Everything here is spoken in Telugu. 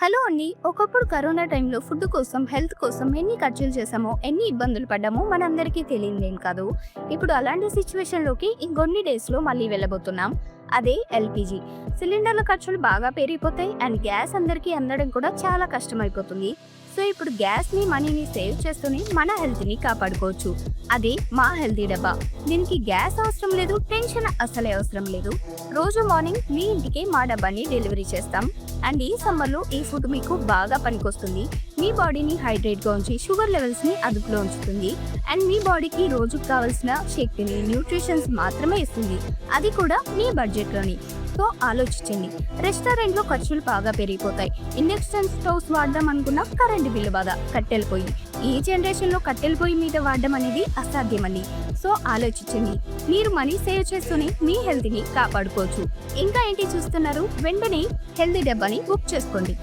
హలో అండి. ఒకప్పుడు కరోనా టైంలో ఫుడ్ కోసం, హెల్త్ కోసం ఎన్ని ఖర్చులు చేశామో, ఎన్ని ఇబ్బందులు పడ్డామో మనందరికీ తెలియదేం కాదు. ఇప్పుడు అలాంటి సిచ్యువేషన్‌లోకి ఇంకొన్ని డేస్‌లో మళ్ళీ వెళ్ళబోతున్నాం. అదే ఎల్‌పీజీ. సిలిండర్ల ఖర్చులు బాగా పెరిగిపోతాయి అండ్ గ్యాస్ అందరికీ అందడం కూడా చాలా కష్టమైపోతుంది. సో ఇప్పుడు గ్యాస్‌ని, మనీని సేవ్ చేస్తూనే మన హెల్త్‌ని కాపాడుకోవచ్చు. అదే మా హెల్తీ డబ్బా. దీనికి గ్యాస్ అవసరం లేదు, టెన్షన్ అసలే అవసరం లేదు. రోజు మార్నింగ్ మీ ఇంటికే మా డబ్బాని డెలివరీ చేస్తాం. అండ్ ఈ సమ్మర్లో ఈ ఫుడ్ మీకు బాగా పనికొస్తుంది. మీ బాడీని హైడ్రేట్గా ఉంచి షుగర్ లెవెల్స్ని అదుపులో ఉంచుతుంది. అండ్ మీ బాడీకి రోజుకు కావాల్సిన శక్తిని, న్యూట్రిషన్స్ మాత్రమే ఇస్తుంది. అది కూడా మీ బడ్జెట్లోని. సో ఆలోచించండి. రెస్టారెంట్లో ఖర్చులు బాగా పెరిగిపోతాయి. ఇండక్షన్ స్టవ్స్ వాడదాం అనుకున్న కరెంటు బిల్లు బాధ, కట్టెల పొయ్యి. ఈ జనరేషన్లో కట్టెల పొయ్యి మీద వాడడం అనేది అసాధ్యమండి. సో ఆలోచించండి. మీరు మనీ సేవ్ చేస్తూనే మీ హెల్త్ని కాపాడుకోవచ్చు. ఇంకా ఏంటి చూస్తున్నారు? వెంటనే హెల్తీ డబ్బాని బుక్ చేసుకోండి.